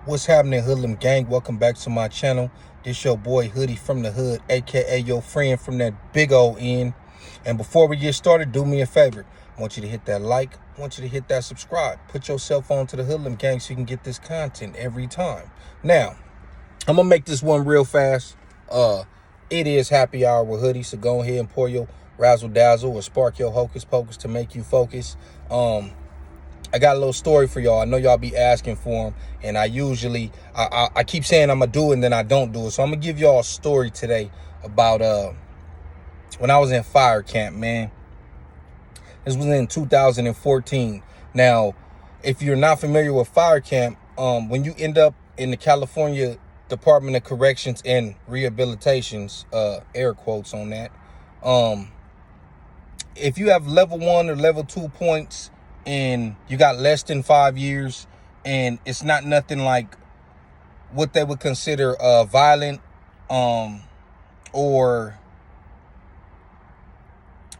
What's happening, Hoodlum gang? Welcome back to my channel. This your boy Hoodie from the hood, aka your friend from that big old end. And before we get started, do me a favor. I want you to hit that like. I want you to hit that subscribe. Put your cell phone to the Hoodlum gang so you can get this content every time. Now, I'm gonna make this one real fast. It is happy hour with Hoodie, so go ahead and pour your razzle dazzle or spark your hocus pocus to make you focus. I got a little story for y'all. I know y'all be asking for them, and I keep saying I'm gonna do it and then I don't do it. So I'm gonna give y'all a story today about when I was in fire camp, man. This was in 2014. Now, if you're not familiar with fire camp, when you end up in the California Department of Corrections and Rehabilitations, air quotes on that, if you have level 1 or level 2 points and you got less than 5 years and it's not nothing like what they would consider violent, or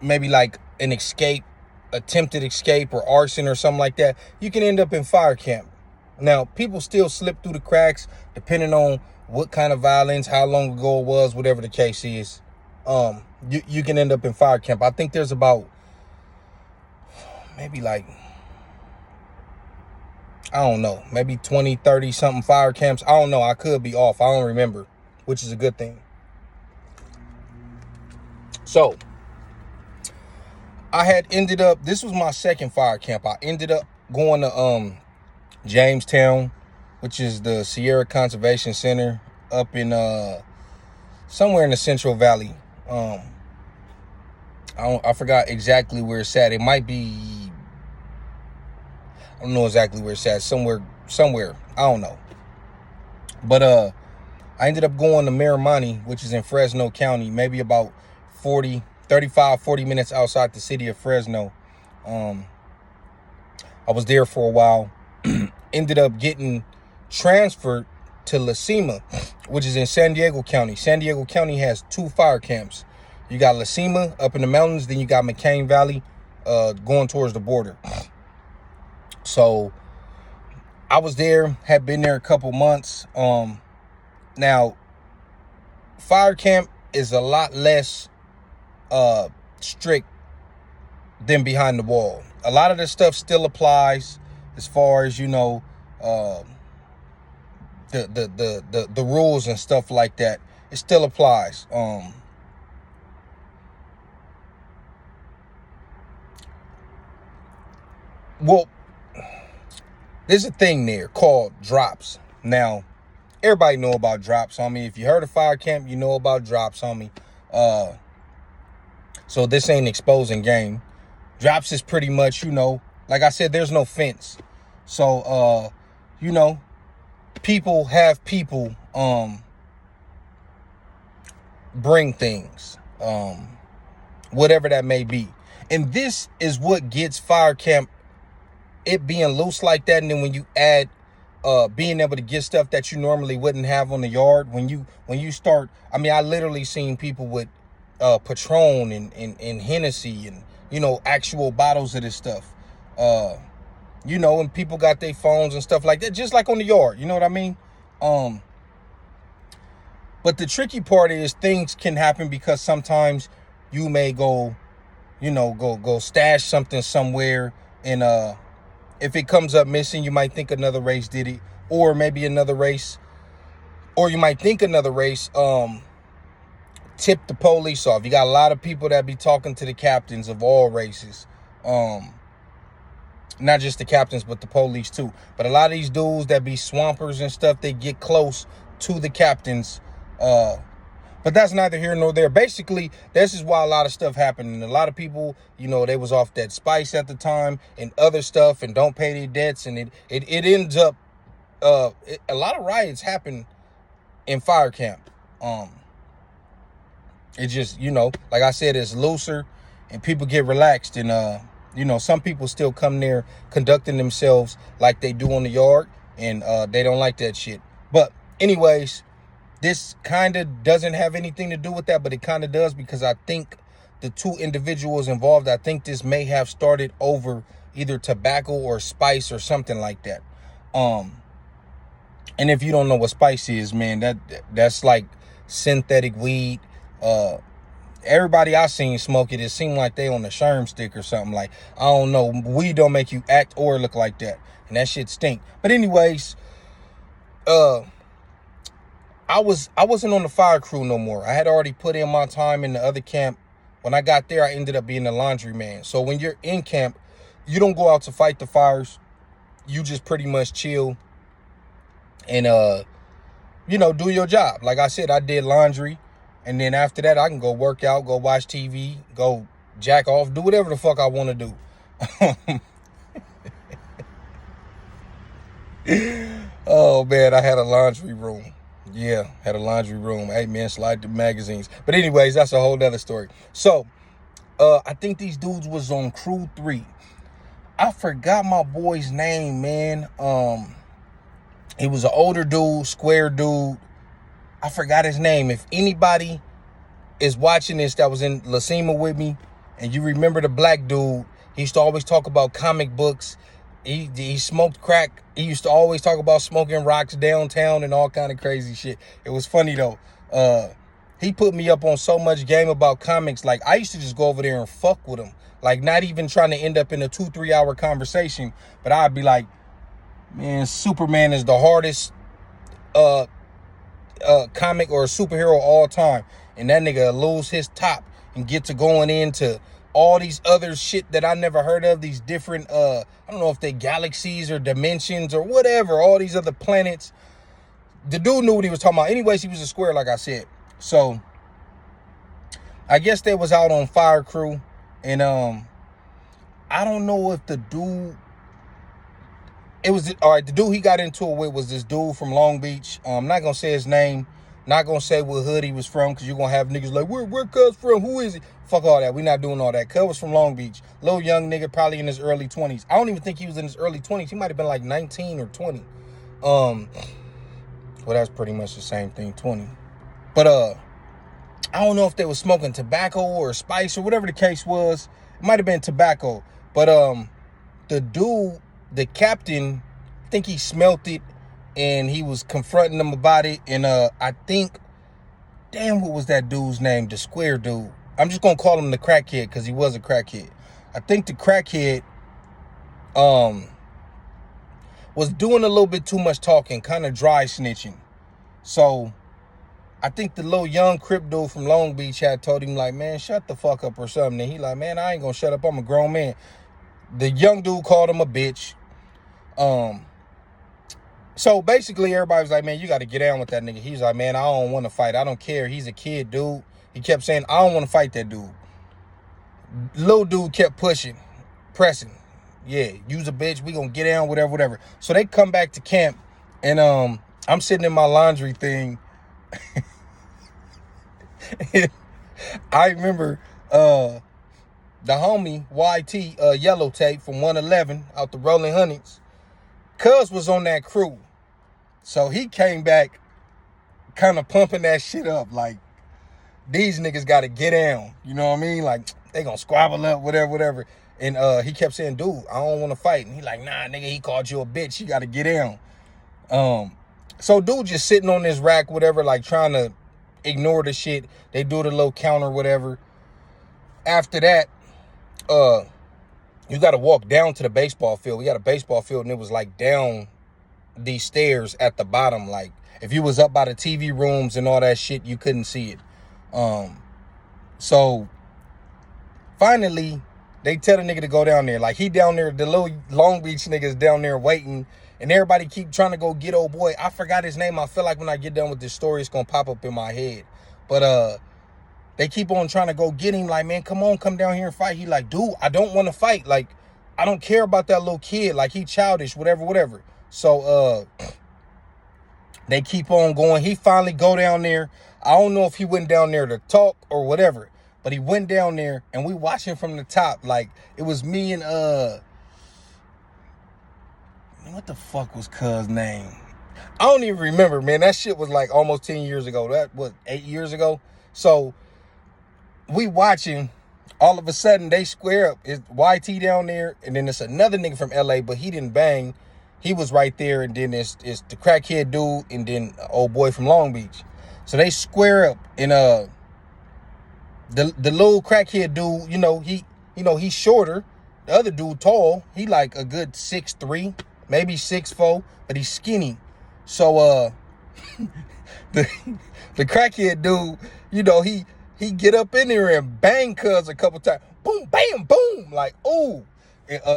maybe like an escape, attempted escape or arson or something like that, you can end up in fire camp. Now, people still slip through the cracks depending on what kind of violence, how long ago it was, whatever the case is. You can end up in fire camp. I think there's about maybe like, I don't know, maybe 20, 30 something fire camps. I don't know. I could be off. I don't remember, which is a good thing. So I had ended up, this was my second fire camp. I ended up going to Jamestown, which is the Sierra Conservation Center up in somewhere in the Central Valley. I forgot exactly where it's at. It might be, I don't know exactly where it's at. Somewhere. I don't know. But I ended up going to Miramani, which is in Fresno County, maybe about 40 minutes outside the city of Fresno. I was there for a while. Ended up getting transferred to La Cima, which is in San Diego County. San Diego County has 2 fire camps. You got La Cima up in the mountains, then you got McCain Valley going towards the border. So I was there, had been there a couple months. Now, fire camp is a lot less strict than behind the wall. A lot of this stuff still applies as far as, you know, the rules and stuff like that. It still applies. Well, there's a thing there called drops. Now, everybody know about drops, homie. If you heard of fire camp, you know about drops, homie. So this ain't exposing game. Drops is pretty much, you know, like I said, there's no fence. So, you know, people have people bring things, whatever that may be. And this is what gets fire camp, it being loose like that. And then when you add being able to get stuff that you normally wouldn't have on the yard, when you start, I mean, I literally seen people with Patron and Hennessy and, you know, actual bottles of this stuff, you know, and people got their phones and stuff like that, just like on the yard, you know what I mean? But the tricky part is things can happen because sometimes you may go, you know, go stash something somewhere, and if it comes up missing, you might think another race did it, or maybe another race, or you might think another race tipped the police off. You got a lot of people that be talking to the captains of all races, not just the captains, but the police too. But a lot of these dudes that be swampers and stuff, they get close to the captains. But that's neither here nor there. Basically, this is why a lot of stuff happened. And a lot of people, you know, they was off that spice at the time and other stuff and don't pay their debts. And it ends up, a lot of riots happen in fire camp. It just, you know, like I said, it's looser and people get relaxed. And, you know, some people still come there conducting themselves like they do on the yard. And they don't like that shit. But anyways, this kind of doesn't have anything to do with that, but it kind of does, because I think the 2 individuals involved, I think this may have started over either tobacco or spice or something like that. And if you don't know what spice is, man, that's like synthetic weed. Everybody I seen smoke it, it seemed like they on the Sherm stick or something. Like, I don't know. Weed don't make you act or look like that. And that shit stink. But anyways, I wasn't on the fire crew no more. I had already put in my time in the other camp. When I got there, I ended up being a laundry man. So when you're in camp, you don't go out to fight the fires. You just pretty much chill and do your job. Like I said, I did laundry, and then after that I can go work out, go watch TV, go jack off, do whatever the fuck I want to do. Oh man, I had a laundry room. Yeah, had a laundry room. Hey man, slide the magazines. But anyways, that's a whole nother story. So I think these dudes was on crew 3. I forgot my boy's name, man. He was an older dude, square dude. I forgot his name. If anybody is watching this that was in La Cima with me, and you remember the black dude, he used to always talk about comic books. He smoked crack. He used to always talk about smoking rocks downtown and all kind of crazy shit. It was funny though. He put me up on so much game about comics. Like, I used to just go over there and fuck with him. Like, not even trying to end up in a 2-3 hour conversation. But I'd be like, man, Superman is the hardest comic or superhero all time. And that nigga lose his top and get to going into all these other shit that I never heard of. These different, I don't know if they galaxies or dimensions or whatever. All these other planets. The dude knew what he was talking about. Anyways, he was a square, like I said. So I guess they was out on fire crew, and I don't know if the dude, it was all right. The dude he got into it with was this dude from Long Beach. I'm not gonna say his name, not gonna say what hood he was from, because you're gonna have niggas like, where Cuz from? Who is he? Fuck all that. We not doing all that. Cuz was from Long Beach, little young nigga, probably in his early 20s. I don't even think he was in his early 20s. He might have been like 19 or 20. Well, that's pretty much the same thing, 20. But I don't know if they were smoking tobacco or spice or whatever the case was. It might have been tobacco. But the dude, the captain, I think he smelt it and he was confronting them about it. And I think, damn, what was that dude's name? The square dude. I'm just gonna call him the crackhead because he was a crackhead. I think the crackhead was doing a little bit too much talking, kind of dry snitching. So I think the little young Crip dude from Long Beach had told him, like, man, shut the fuck up or something. And he like, man, I ain't gonna shut up. I'm a grown man. The young dude called him a bitch. So basically everybody was like, man, you got to get down with that nigga. He's like, man, I don't want to fight. I don't care. He's a kid, dude. He kept saying, I don't want to fight that dude. Little dude kept pushing, pressing. Yeah, use a bitch. We gonna get down, whatever. So they come back to camp, and I'm sitting in my laundry thing. I remember the homie YT Yellow Tape from 111 out the Rolling Hundreds. Cuz was on that crew. So he came back kind of pumping that shit up. Like, these niggas got to get down. You know what I mean? Like, they gonna squabble up, whatever. And he kept saying, dude, I don't want to fight. And he like, nah, nigga, he called you a bitch. You got to get down. So dude just sitting on this rack, whatever, like trying to ignore the shit. They do the little counter, whatever. After that, you got to walk down to the baseball field. We got a baseball field, and it was like down these stairs at the bottom. Like, if you was up by the TV rooms and all that shit, you couldn't see it. So finally, they tell the nigga to go down there. Like, he down there, the little Long Beach niggas down there waiting, and everybody keep trying to go get old boy. I forgot his name. I feel like when I get done with this story, it's gonna pop up in my head. But they keep on trying to go get him. Like, man, come on, come down here and fight. He like, dude, I don't want to fight. Like, I don't care about that little kid. Like, he childish, whatever. So they keep on going. He finally go down there. I don't know if he went down there to talk or whatever, but he went down there, and we watching from the top. Like, it was me and what the fuck was Cuz name? I don't even remember, man. That shit was like almost 10 years ago. That was 8 years ago. So we watching. All of a sudden, they square up. It's YT down there, and then it's another nigga from LA, but he didn't bang. he was right there, and then it's the crackhead dude, and then old boy from Long Beach. So they square up, and the little crackhead dude, he's shorter. The other dude tall. He like a good 6'3", maybe 6'4", but he's skinny. So the crackhead dude, he get up in there and bang cuz a couple times. Boom, bam, boom. Like, ooh.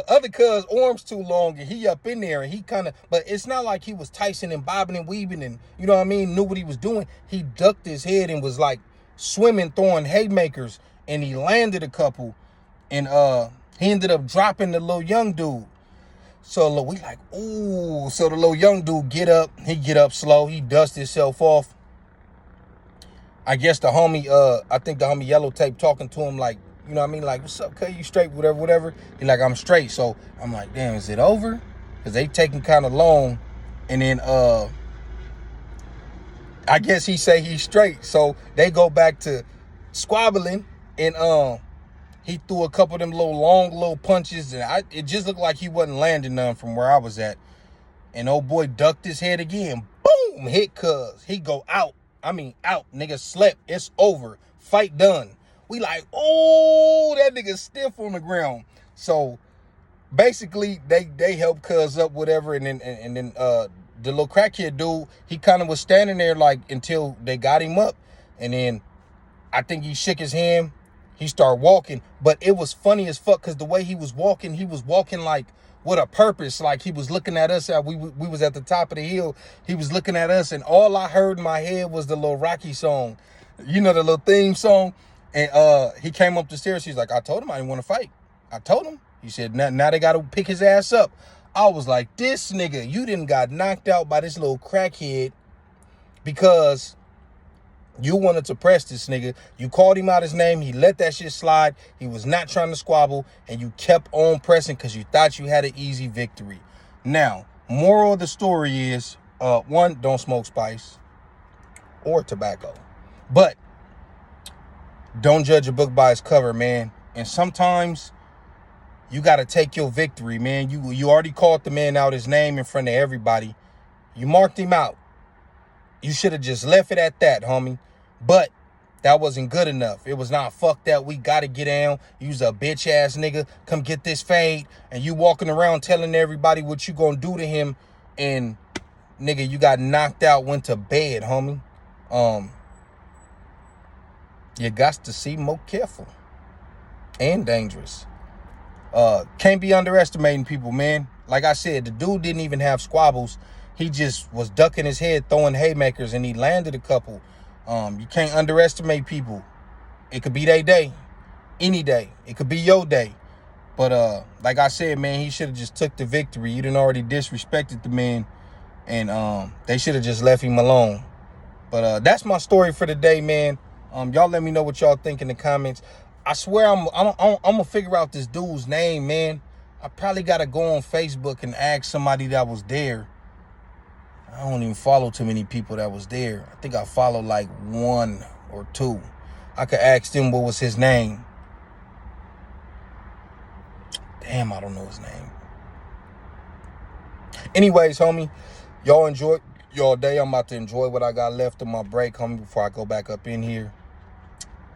Other cuz arms too long, and he up in there, and he kind of, but it's not like he was Tyson and bobbing and weaving and, you know what I mean, knew what he was doing. He ducked his head and was like swimming, throwing haymakers, and he landed a couple, and he ended up dropping the little young dude. So we like, ooh. So the little young dude get up slow, he dust himself off. I guess the homie, I think the homie Yellow Tape talking to him like, you know what I mean? Like, what's up, cuz? You straight, whatever. He like, I'm straight. So I'm like, damn, is it over? Because they taking kind of long. And then I guess he say he's straight. So they go back to squabbling. And he threw a couple of them long punches. And it just looked like he wasn't landing none from where I was at. And old boy ducked his head again. Boom! Hit cuz. He go out. I mean, out. Nigga slept. It's over. Fight done. We like, oh, that nigga stiff on the ground. So basically, they help cuz up, whatever, and then the little crackhead dude, he kind of was standing there like until they got him up, and then I think he shook his hand. He started walking, but it was funny as fuck because the way he was walking like with a purpose. Like he was looking at us. We was at the top of the hill. He was looking at us, and all I heard in my head was the little Rocky song, the little theme song. And he came up the stairs. He's like, I told him I didn't want to fight. I told him. He said, now they got to pick his ass up. I was like, this nigga, you didn't got knocked out by this little crackhead because you wanted to press this nigga. You called him out his name. He let that shit slide. He was not trying to squabble. And you kept on pressing because you thought you had an easy victory. Now, moral of the story is, one, don't smoke spice or tobacco. But don't judge a book by its cover, man. And sometimes you got to take your victory, man. You already called the man out his name in front of everybody. You marked him out. You should have just left it at that, homie. But that wasn't good enough. It was not, fuck that, we got to get down. You's a bitch ass nigga. Come get this fade. And you walking around telling everybody what you gonna do to him. And nigga, you got knocked out, went to bed, homie. You got to see more careful and dangerous. Can't be underestimating people, man. Like I said, the dude didn't even have squabbles. He just was ducking his head, throwing haymakers, and he landed a couple. You can't underestimate people. It could be their day, any day. It could be your day. But like I said, man, he should have just took the victory. You done already disrespected the man, and they should have just left him alone. But that's my story for the day, man. Y'all let me know what y'all think in the comments. I swear I'm gonna figure out this dude's name, man. I probably gotta go on Facebook and ask somebody that was there. I don't even follow too many people that was there. I think I follow like 1 or 2. I could ask them what was his name. Damn, I don't know his name. Anyways, homie, y'all enjoy your day. I'm about to enjoy what I got left of my break, homie, before I go back up in here.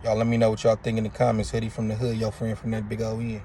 Y'all let me know what y'all think in the comments. Hoodie from the hood, your friend from that big old end.